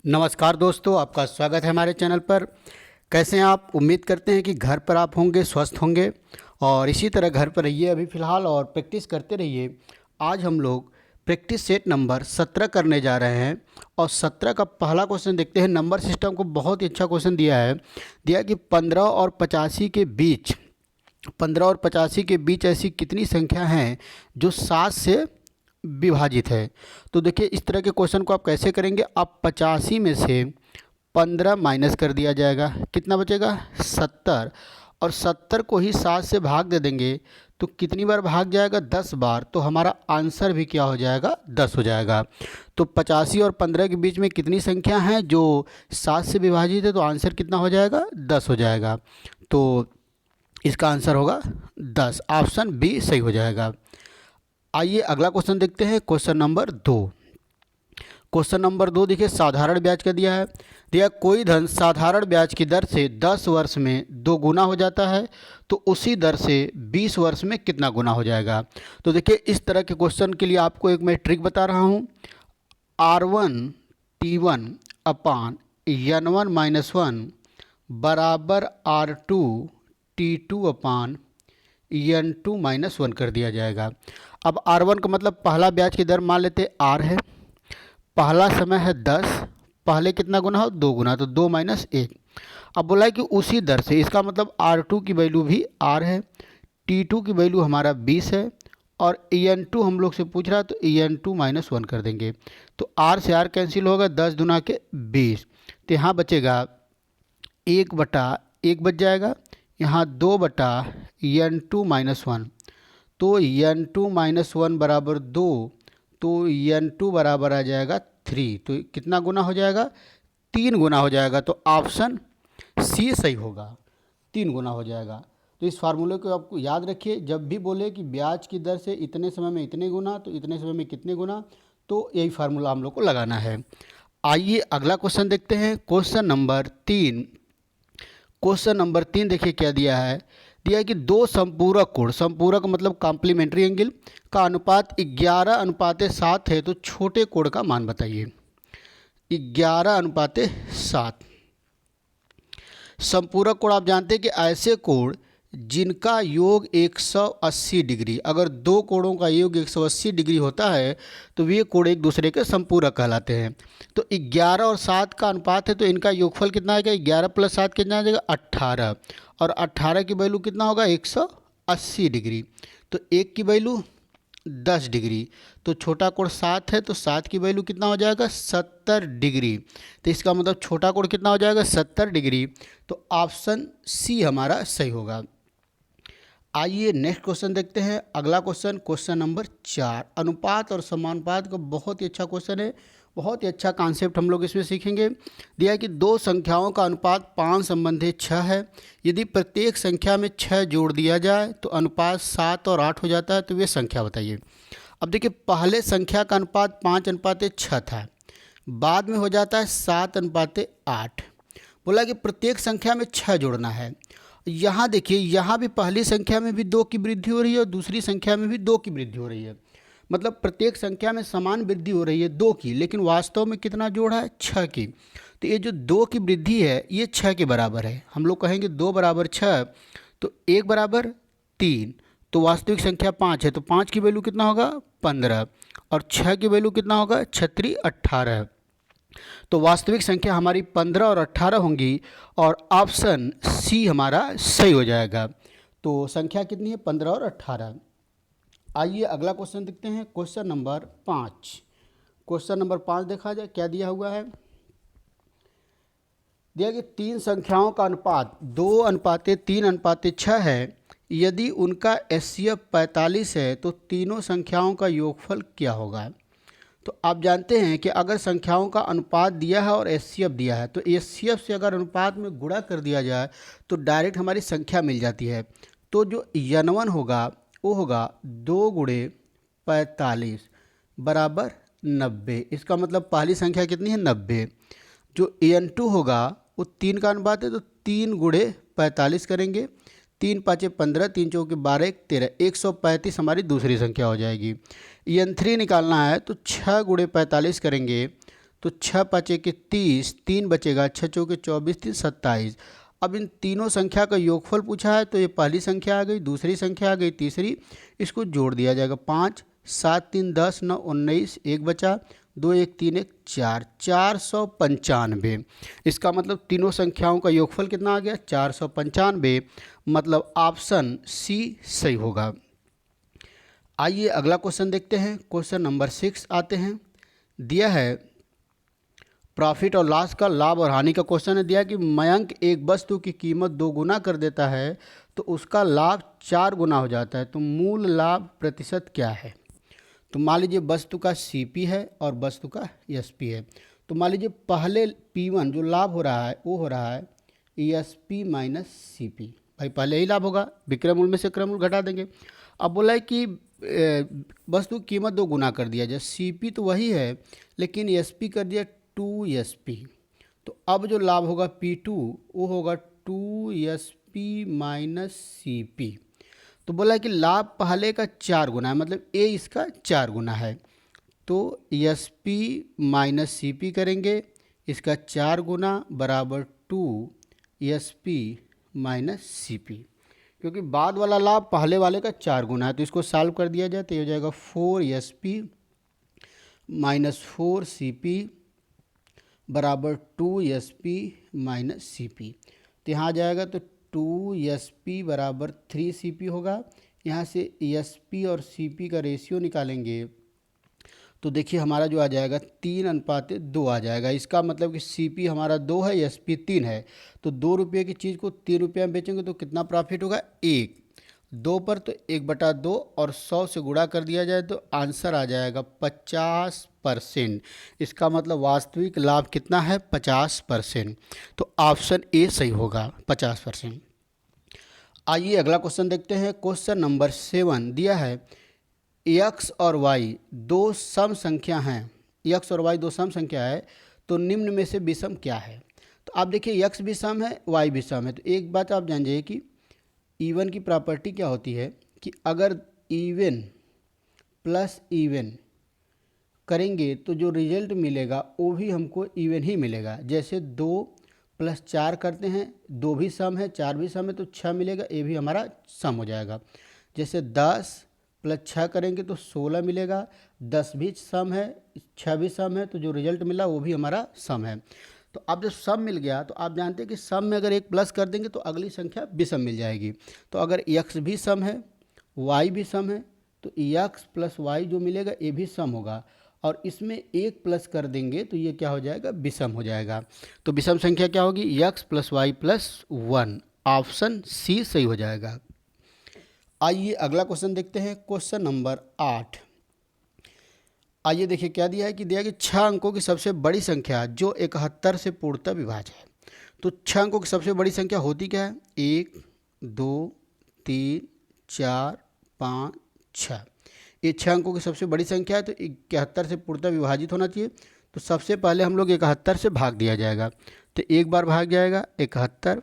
नमस्कार दोस्तों, आपका स्वागत है हमारे चैनल पर। कैसे हैं आप? उम्मीद करते हैं कि घर पर आप होंगे, स्वस्थ होंगे और इसी तरह घर पर रहिए अभी फ़िलहाल और प्रैक्टिस करते रहिए। आज हम लोग प्रैक्टिस सेट नंबर 17 करने जा रहे हैं और 17 का पहला क्वेश्चन देखते हैं। नंबर सिस्टम को बहुत ही अच्छा क्वेश्चन दिया कि 15 और 85 के बीच 15 और 85 के बीच ऐसी कितनी संख्या हैं जो 7 से विभाजित है। तो देखिए, इस तरह के क्वेश्चन को आप कैसे करेंगे। आप 85 में से 15 माइनस कर दिया जाएगा, कितना बचेगा 70, और 70 को ही 7 से भाग दे देंगे तो कितनी बार भाग जाएगा, 10 बार। तो हमारा आंसर भी क्या हो जाएगा, 10 हो जाएगा। तो 85 और 15 के बीच में कितनी संख्या हैं जो 7 से विभाजित है, तो आंसर कितना हो जाएगा, 10 हो जाएगा। तो इसका आंसर होगा 10, ऑप्शन बी सही हो जाएगा। आइए अगला क्वेश्चन देखते हैं, क्वेश्चन नंबर 2। क्वेश्चन नंबर 2 देखिए, साधारण ब्याज का दिया कोई धन साधारण ब्याज की दर से 10 वर्ष में 2 गुना हो जाता है तो उसी दर से 20 वर्ष में कितना गुना हो जाएगा। तो देखिए, इस तरह के क्वेश्चन के लिए आपको एक मैं ट्रिक बता रहा हूँ। R1T1 अपान N1-1 बराबर R2T2 अपान N2-1 कर दिया जाएगा। अब R1 का मतलब पहला ब्याज की दर मान लेते R है, पहला समय है 10, पहले कितना गुना हो, 2 गुना, तो 2 माइनस 1। अब बोला है कि उसी दर से, इसका मतलब R2 की वैल्यू भी R है, T2 की वैल्यू हमारा 20 है और En2 हम लोग से पूछ रहा है तो En2-1 कर देंगे। तो R से R कैंसिल होगा, 10 दुना के 20, तो यहाँ बचेगा 1/1 बच जाएगा, यहाँ 2/N2-1, तो N2-1 बराबर 2, तो N2 बराबर आ जाएगा 3। तो कितना गुना हो जाएगा, 3 गुना हो जाएगा। तो ऑप्शन सी सही होगा, 3 गुना हो जाएगा। तो इस फार्मूले को आपको याद रखिए, जब भी बोले कि ब्याज की दर से इतने समय में इतने गुना तो इतने समय में कितने गुना, तो यही फार्मूला हम लोग को लगाना है। आइए अगला क्वेश्चन देखते हैं, क्वेश्चन नंबर 3। क्वेश्चन नंबर 3 देखिए क्या दिया है कि दो संपूरक मतलब कॉम्प्लीमेंट्री एंगल का अनुपात 11:7 है तो छोटे कोण का मान बताइए। 11:7। संपूरक कोण आप जानते हैं कि ऐसे कोण जिनका योग 180 डिग्री, अगर दो कोणों का योग 180 डिग्री होता है तो वे कोण एक दूसरे के संपूरक कहलाते हैं। तो 11 और 7 का अनुपात है तो इनका योगफल कितना आएगा, 11 + 7 कितना आ जाएगा, 18, और 18 की वैल्यू कितना होगा, 180 डिग्री। तो एक की वैल्यू 10 डिग्री, तो छोटा कोण 7 है तो 7 की वैल्यू कितना हो जाएगा, 70 डिग्री। तो इसका मतलब छोटा कोण कितना हो जाएगा, 70 डिग्री। तो ऑप्शन सी हमारा सही होगा। आइए नेक्स्ट क्वेश्चन देखते हैं। अगला क्वेश्चन, क्वेश्चन नंबर 4। अनुपात और समानुपात का बहुत ही अच्छा क्वेश्चन है, बहुत ही अच्छा कॉन्सेप्ट हम लोग इसमें सीखेंगे। दिया है कि दो संख्याओं का अनुपात 5 संबंधी 6 है, यदि प्रत्येक संख्या में 6 जोड़ दिया जाए तो अनुपात 7 और 8 हो जाता है, तो वे संख्या बताइए। अब देखिए, पहले संख्या का अनुपात 5:6 था, बाद में हो जाता है 7:8। बोला कि प्रत्येक संख्या में 6 जोड़ना है। यहाँ देखिए, यहाँ भी पहली संख्या में भी 2 की वृद्धि हो रही है और दूसरी संख्या में भी 2 की वृद्धि हो रही है, मतलब प्रत्येक संख्या में समान वृद्धि हो रही है 2 की, लेकिन वास्तव में कितना जोड़ा है, 6 की। तो ये जो 2 की वृद्धि है ये 6 के बराबर है। हम लोग कहेंगे 2 बराबर 6, तो 1 बराबर 3, तो वास्तविक संख्या 5 है, तो 5 की वैल्यू कितना होगा, 15, और 6 की वैल्यू कितना होगा, 6×3 18। तो वास्तविक संख्या हमारी 15 और 18 होंगी और ऑप्शन सी हमारा सही हो जाएगा। तो संख्या कितनी है, 15 और 18। आइए अगला क्वेश्चन देखते हैं, क्वेश्चन नंबर 5। क्वेश्चन नंबर 5 देखा जाए क्या दिया हुआ है। दिया कि तीन संख्याओं का अनुपात 2:3:6 है, यदि उनका एचसीएफ 45 है तो तीनों संख्याओं का योगफल क्या होगा। तो आप जानते हैं कि अगर संख्याओं का अनुपात दिया है और एचसीएफ दिया है तो एचसीएफ से अगर अनुपात में गुणा कर दिया जाए तो डायरेक्ट हमारी संख्या मिल जाती है। तो जो N1 होगा वो होगा 2×45 बराबर 90। इसका मतलब पहली संख्या कितनी है, 90। जो N2 होगा वो 3 का अनुपात है तो 3×45 करेंगे, 3×5 = 15, 3×4 = 12, 1 13, 135 हमारी दूसरी संख्या हो जाएगी। N3 निकालना है तो 6×45 करेंगे तो 6 5 के 30, 3 बचेगा, 6 चौके 24, 3 27। अब इन तीनों संख्या का योगफल पूछा है, तो ये पहली संख्या आ गई, दूसरी संख्या आ गई, तीसरी, इसको जोड़ दिया जाएगा। 5 7 3 10 9 19, 1 बचा, 2 1 3 1 4, 495। इसका मतलब तीनों संख्याओं का योगफल कितना आ गया? 495। मतलब ऑप्शन सी सही होगा। आइए अगला क्वेश्चन देखते हैं। क्वेश्चन नंबर 6 आते हैं। दिया है प्रॉफिट और लॉस का, लाभ और हानि का क्वेश्चन है। दिया कि मयंक एक वस्तु की कीमत 2 गुना कर देता है तो उसका लाभ 4 गुना हो जाता है, तो मूल लाभ प्रतिशत क्या है? तो मान लीजिए वस्तु का सीपी है और वस्तु का एसपी है। तो मान लीजिए पहले P1 जो लाभ हो रहा है वो हो रहा है एसपी माइनस सीपी। भाई पहले ही लाभ होगा, विक्रयमूल्य में से क्रयमूल्य घटा देंगे। अब बोला है कि वस्तु की कीमत 2 गुना कर दिया जाए, सीपी तो वही है लेकिन एसपी कर दिया 2SP। तो अब जो लाभ होगा P2 वो होगा 2SP माइनस CP। तो बोला कि लाभ पहले का 4 गुना है, मतलब A इसका 4 गुना है। तो SP माइनस CP करेंगे, इसका 4 गुना बराबर 2SP माइनस CP, क्योंकि बाद वाला लाभ पहले वाले का 4 गुना है। तो इसको सॉल्व कर दिया जाए तो ये हो जाएगा 4SP माइनस 4CP बराबर 2SP माइनस CP। तो यहाँ आ जाएगा तो 2SP बराबर 3CP होगा। यहाँ से SP और CP का रेशियो निकालेंगे तो देखिए हमारा जो आ जाएगा 3:2 आ जाएगा। इसका मतलब कि CP हमारा 2 है, SP 3 है। तो 2 रुपये की चीज़ को 3 रुपये में बेचेंगे तो कितना प्रॉफिट होगा? 1। 2 पर तो 1/2 और 100 से गुणा कर दिया जाए तो आंसर आ जाएगा 50%। इसका मतलब वास्तविक लाभ कितना है? 50%। तो ऑप्शन ए सही होगा, 50%। आइए अगला क्वेश्चन देखते हैं। क्वेश्चन नंबर 7 दिया है x और y दो सम संख्या हैं। x और y दो सम संख्या है तो निम्न में से विषम क्या है? तो आप देखिए x भी सम है, y भी सम है। तो एक बात आप जान जाइए कि इवन की प्रॉपर्टी क्या होती है कि अगर इवन प्लस इवन करेंगे तो जो रिजल्ट मिलेगा वो भी हमको इवन ही मिलेगा। जैसे 2 + 4 करते हैं, 2 भी सम है, 4 भी सम है, तो 6 मिलेगा, ये भी हमारा सम हो जाएगा। जैसे 10 + 6 करेंगे तो 16 मिलेगा, 10 भी सम है, 6 भी सम है, तो जो रिजल्ट मिला वो भी हमारा सम है। तो अब जब सम मिल गया तो आप जानते हैं कि सम में अगर एक प्लस कर देंगे तो अगली संख्या विषम मिल जाएगी। तो अगर x भी सम है, y भी सम है, तो x + y जो मिलेगा ये भी सम होगा, और इसमें एक प्लस कर देंगे तो ये क्या हो जाएगा? विषम हो जाएगा। तो विषम संख्या क्या होगी? x + y + 1। ऑप्शन सी सही हो जाएगा। आइए अगला क्वेश्चन देखते हैं। Question number 8। आइए देखिए क्या दिया है कि दिया कि 6 अंकों की सबसे बड़ी संख्या जो 71 से पूर्णतः विभाज्य है। तो 6 अंकों की सबसे बड़ी संख्या होती क्या है? 1 2 3 4 5 6। ये 6 अंकों की सबसे बड़ी संख्या है तो 71 से पूर्णतः विभाजित होना चाहिए। तो सबसे पहले हम लोग 71 से भाग दिया जाएगा, तो एक बार भाग जाएगा 71,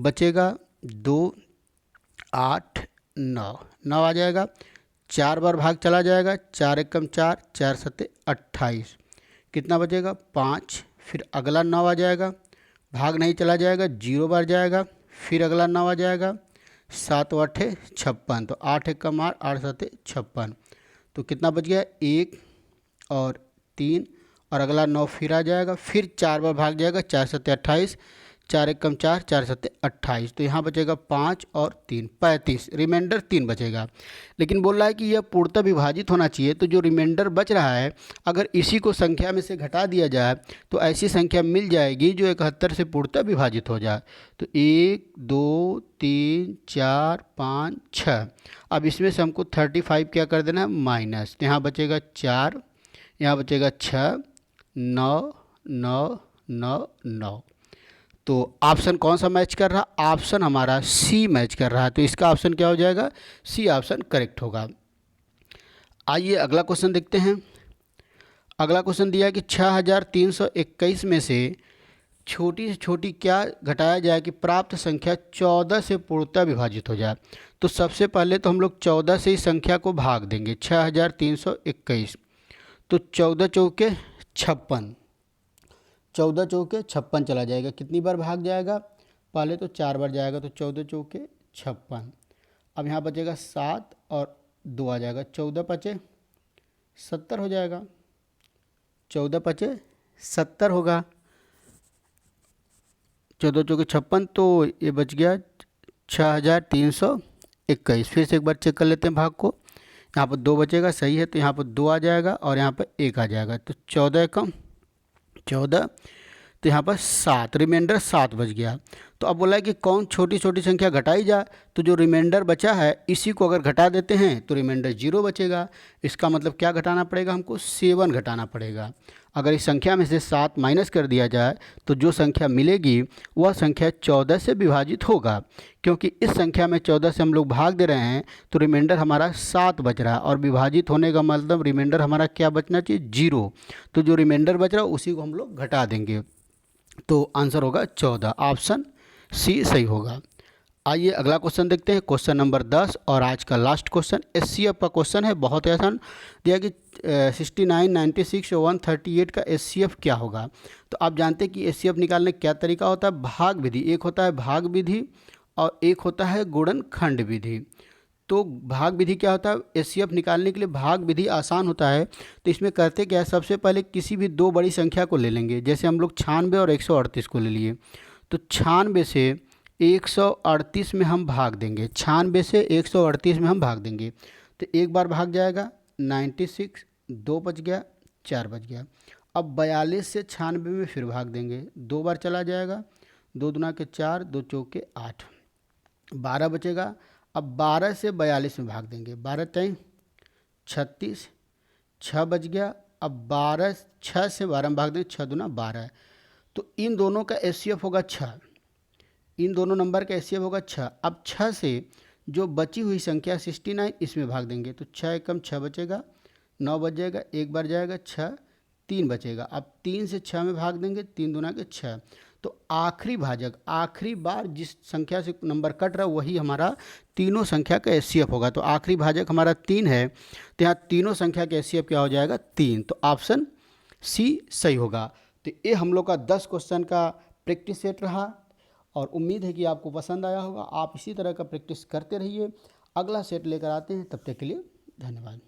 बचेगा 2 8 9 9 आ जाएगा। 4 बार भाग चला जाएगा, 4 एकम 4, 4 सत्ते 28, कितना बचेगा? 5। फिर अगला 9 आ जाएगा, भाग नहीं चला जाएगा, 0 बार जाएगा, फिर अगला 9 आ जाएगा, 7 8 56, तो 8 एकम 8, 8 सत्ते 56, तो कितना बच गया? 1 और 3, और अगला 9 फिर आ जाएगा, फिर 4 बार भाग जाएगा, 4 सत्ते 28, 4 एकम 4, 4 सत्ते 28, तो यहाँ बचेगा 5 और 3 35, रिमाइंडर 3 बचेगा। लेकिन बोल रहा है कि यह पूर्णतः विभाजित होना चाहिए, तो जो रिमाइंडर बच रहा है अगर इसी को संख्या में से घटा दिया जाए तो ऐसी संख्या मिल जाएगी जो 71 से पूर्णतः विभाजित हो जाए। तो 1 2 3 4 5 6। अब इसमें से हमको 35 क्या कर देना है? माइनस, तो यहाँ बचेगा 4, यहाँ बचेगा 6 9 9 9 9। तो ऑप्शन कौन सा मैच कर रहा? ऑप्शन हमारा सी मैच कर रहा है। तो इसका ऑप्शन क्या हो जाएगा? सी ऑप्शन करेक्ट होगा। आइए अगला क्वेश्चन देखते हैं। अगला क्वेश्चन दिया है कि 6321 में से छोटी से छोटी क्या घटाया जाए कि प्राप्त संख्या 14 से पूर्णतः विभाजित हो जाए। तो सबसे पहले तो हम लोग 14 से इस संख्या को भाग देंगे, 6321, तो 14 चौके 56, 14 चौके 56 चला जाएगा, कितनी बार भाग जाएगा, पहले तो 4 बार जाएगा, तो 14 चौके 56। अब यहाँ बचेगा 7 और 2 आ जाएगा, 14 पचे 70 हो जाएगा, 14 पचे 70 होगा, 14 चौके 56, तो ये बच गया 6321। फिर से एक बार चेक कर लेते हैं भाग को। यहाँ पर 2 बचेगा, सही है, तो यहाँ पर 2 आ जाएगा और यहाँ पर 1 आ जाएगा, तो 14 कम 14, तो यहाँ पर 7, रिमाइंडर 7 बच गया। तो अब बोला है कि कौन छोटी छोटी संख्या घटाई जाए, तो जो रिमाइंडर बचा है इसी को अगर घटा देते हैं तो रिमाइंडर 0 बचेगा। इसका मतलब क्या घटाना पड़ेगा, हमको 7 घटाना पड़ेगा। अगर इस संख्या में से 7 माइनस कर दिया जाए तो जो संख्या मिलेगी वह संख्या 14 से विभाजित होगा, क्योंकि इस संख्या में 14 से हम लोग भाग दे रहे हैं, तो रिमाइंडर हमारा 7 बच रहा है, और विभाजित होने का मतलब रिमाइंडर हमारा क्या बचना चाहिए, 0। तो जो रिमाइंडर बच रहा है उसी को हम लोग घटा देंगे, तो आंसर होगा 14, ऑप्शन सी सही होगा। आइए अगला क्वेश्चन देखते हैं, क्वेश्चन नंबर 10 और आज का लास्ट क्वेश्चन एचसीएफ का क्वेश्चन है। बहुत ही आसान दिया कि 69, 96 और 138 का एचसीएफ क्या होगा। तो आप जानते हैं कि एचसीएफ निकालने का क्या तरीका होता है, भाग विधि। एक होता है भाग विधि और एक होता है गुणनखंड विधि। तो भाग विधि क्या होता है, एचसीएफ निकालने के लिए भाग विधि आसान होता है। तो इसमें करते क्या है, सबसे पहले किसी भी दो बड़ी संख्या को ले लेंगे, जैसे हम लोग 96 और 138 को ले लिए, तो 96 से 138 में हम भाग देंगे, 96 से 138 में हम भाग देंगे, तो एक बार भाग जाएगा 96, 2 बच गया, 4 बच गया। अब 42 से 96 में फिर भाग देंगे, 2 बार चला जाएगा, 2 दूना के 4, 2 चौके 8, 12 बचेगा। अब 12 से 42 में भाग देंगे, 12 तेईस 36, 6 बच गया। अब 12 6 से 12 में भाग देंगे, 6 दूना 12, तो इन दोनों का एचसीएफ होगा 6, इन दोनों नंबर का एचसीएफ होगा 6। अब 6 से जो बची हुई संख्या 69 इसमें भाग देंगे, तो 6 एकम 6 बचेगा, 9 बच जाएगा, एक बार जाएगा 6, 3 बचेगा। अब 3 से 6 में भाग देंगे, 3 दूना के 6, तो आखिरी भाजक, आखिरी बार जिस संख्या से नंबर कट रहा है वही हमारा तीनों संख्या का एचसीएफ होगा। तो आखिरी भाजक हमारा 3 है, तो यहाँ तीनों संख्या का एचसीएफ क्या हो जाएगा, 3, तो ऑप्शन सी सही होगा। तो ये हम लोग का 10 क्वेश्चन का प्रैक्टिस सेट रहा, और उम्मीद है कि आपको पसंद आया होगा। आप इसी तरह का प्रैक्टिस करते रहिए। अगला सेट लेकर आते हैं, तब तक के लिए धन्यवाद।